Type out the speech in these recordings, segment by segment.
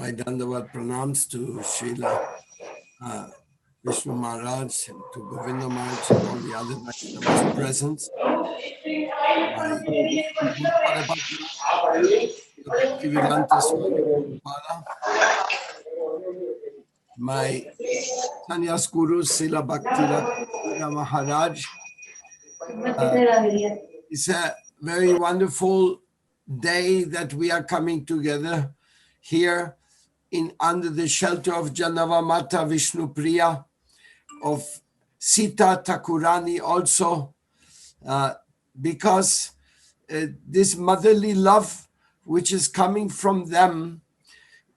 My Dandavad pranams to Srila Vishnu Maharaj, and to Govinda Maharaj, and all the other Vaishnavas present. My Guru Parabhakti, Bhaktivedanta Swami Prabhupada, my Sannyas Guru Srila Bhaktivedanta Maharaj. It's a very wonderful day that we are coming together here under the shelter of Janava Mata Vishnu Priya, of Sita Thakurani also, because this motherly love which is coming from them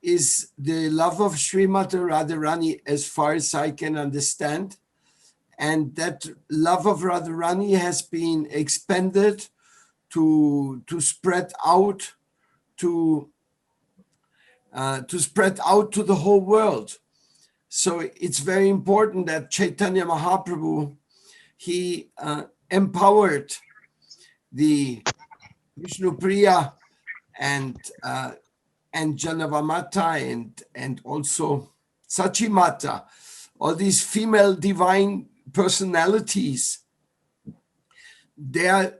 is the love of Srimati Radharani, as far as I can understand. And that love of Radharani has been expanded to spread out to the whole world. So it's very important that Chaitanya Mahaprabhu, he empowered the Vishnu Priya and Janavamata and also Sachimata, all these female divine personalities. They are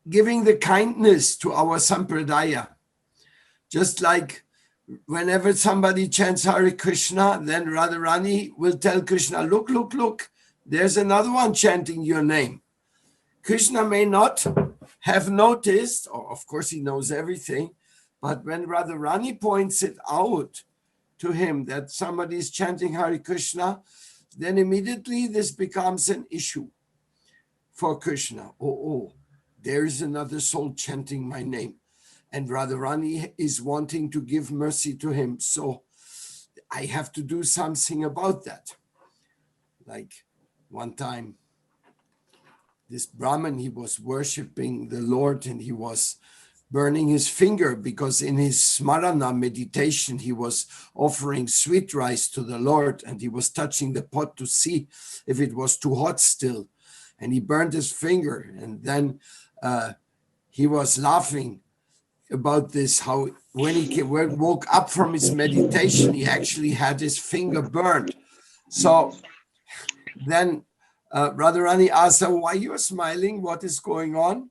giving the kindness to our Sampradaya. Just like whenever somebody chants Hare Krishna, then Radharani will tell Krishna, look, look, look, there's another one chanting your name. Krishna may not have noticed, or of course he knows everything, but when Radharani points it out to him that somebody is chanting Hare Krishna, then immediately this becomes an issue for Krishna. Oh, there is another soul chanting my name. And Radharani is wanting to give mercy to him. So I have to do something about that. Like one time, this Brahmin, he was worshipping the Lord and he was burning his finger because in his smarana meditation, he was offering sweet rice to the Lord and he was touching the pot to see if it was too hot still. And he burned his finger. And then he was laughing about this, how when he woke up from his meditation, he actually had his finger burned. So then Radharani asked her, why you are smiling? What is going on?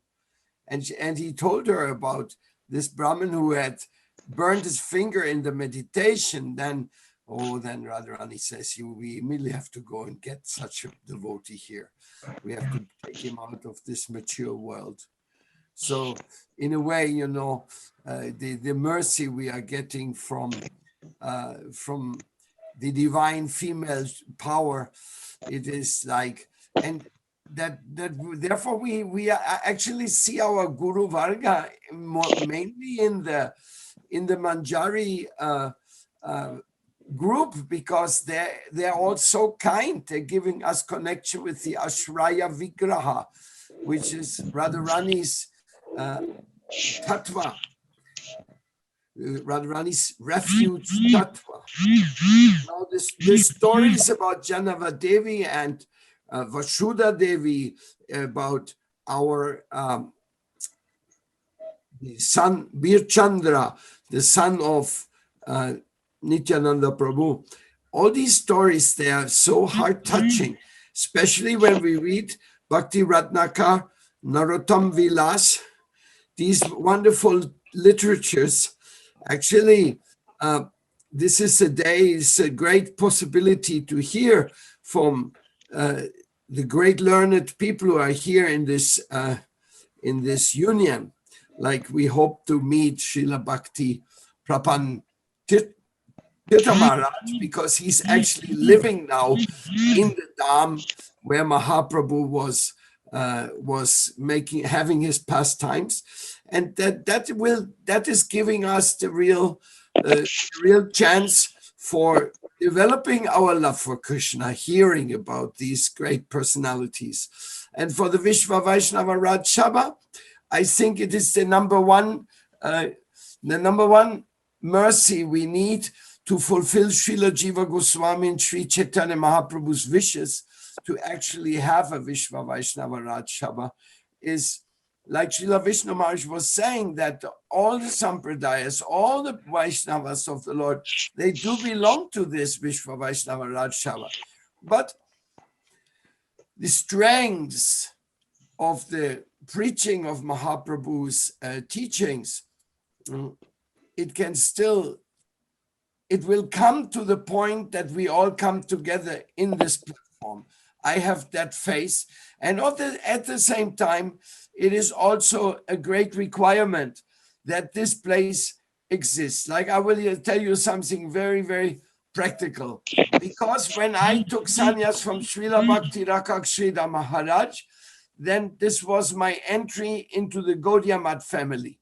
And he told her about this Brahmin who had burned his finger in the meditation. Then Radharani says, we immediately have to go and get such a devotee here. We have to take him out of this mature world. So in a way, the mercy we are getting from the divine female power, it is like, and that therefore we actually see our Guru Varga mainly in the Manjari group, because they're all so kind. They're giving us connection with the Ashraya Vigraha, which is Radharani's tattva, Radharani's refuge tattva. Now the stories about Janava Devi and Vasudha Devi, about our the son Bir Chandra, the son of Nityananda Prabhu. All these stories, they are so heart-touching, especially when we read Bhakti Ratnakar, Narottam Vilas, these wonderful literatures. Actually, this is it's a great possibility to hear from the great learned people who are here in this union. Like we hope to meet Srila Bhakti Prapan Tirtha Maharaj, because he's actually living now in the Dham where Mahaprabhu was having his pastimes, and that is giving us the real chance for developing our love for Krishna, hearing about these great personalities. And for the Vishva Vaishnava Raj Sabha, I think it is the number one mercy we need to fulfill Srila Jiva Goswami and Sri Chaitanya Mahaprabhu's wishes to actually have a Vishva Vaishnava Raj Sabha, is like Srila Vishnu Maharaj was saying, that all the Sampradayas, all the Vaishnavas of the Lord, they do belong to this Vishwa Vaishnava Rajsabha. But the strengths of the preaching of Mahaprabhu's teachings, it will come to the point that we all come together in this platform. I have that faith. And at the same time, it is also a great requirement that this place exists. Like, I will tell you something very, very practical. Because when I took sannyas from Srila Bhakti Rakshakshida Maharaj, then this was my entry into the Gaudiya Math family.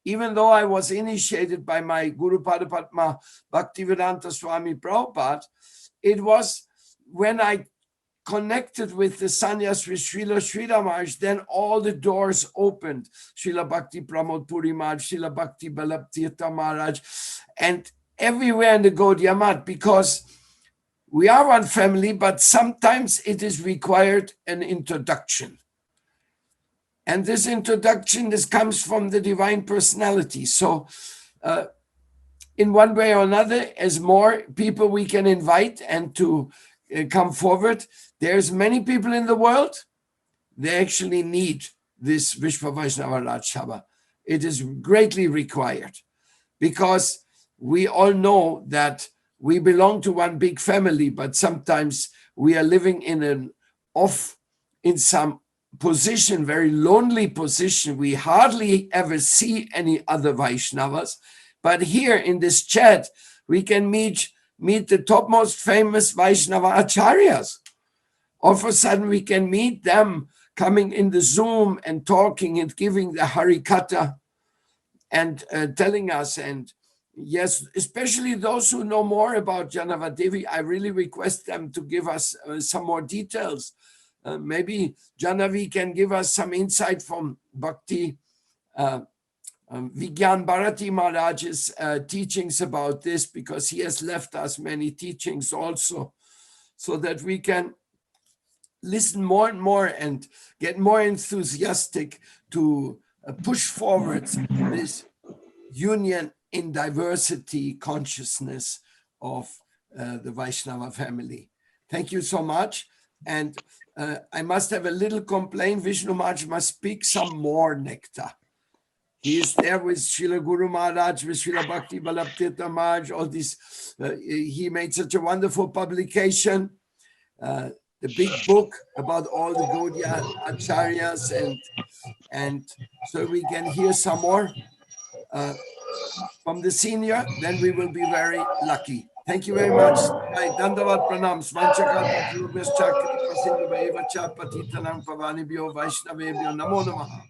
Even though I was initiated by my Guru Pada Padma Bhaktivedanta Swami Prabhupada, it was when I connected with the sannyas with Srila Sridhar Maharaj, then all the doors opened. Srila Bhakti Pramod Puri Maharaj, Srila Bhakti Ballabh Tirtha Maharaj, and everywhere in the Gaudiya Math, because we are one family, but sometimes it is required an introduction. And this introduction, this comes from the Divine Personality. So in one way or another, as more people we can invite and to come forward, there's many people in the world, they actually need this Vishwa Vaishnava Rajsabha. It is greatly required, because we all know that we belong to one big family, but sometimes we are living in some position, very lonely position. We hardly ever see any other Vaishnavas, but here in this chat, we can meet the topmost famous Vaishnava Acharyas. All of a sudden, we can meet them coming in the Zoom and talking and giving the Harikatha and telling us. And yes, especially those who know more about Janavadevi, I really request them to give us some more details. Maybe Janavi can give us some insight from Bhakti Vigyan Bharati Maharaj's teachings about this, because he has left us many teachings also, so that we can listen more and more and get more enthusiastic to push forward this union in diversity consciousness of the Vaishnava family. Thank you so much. And I must have a little complaint. Vishnu Maharaj must speak some more nectar. He is there with Srila Guru Maharaj, with Srila Bhakti Ballabh Tirtha Maharaj, all this. He made such a wonderful publication, the big book about all the Gaudiya Acharyas, and so we can hear some more from the senior, then we will be very lucky. Thank you very much. Dandavat pranam. Svanchakal Patibhyascha Kripa Sindhu Bhaiva Cha Patitanam Pavanibhyo Vaishnavebhyo Namo Namaha.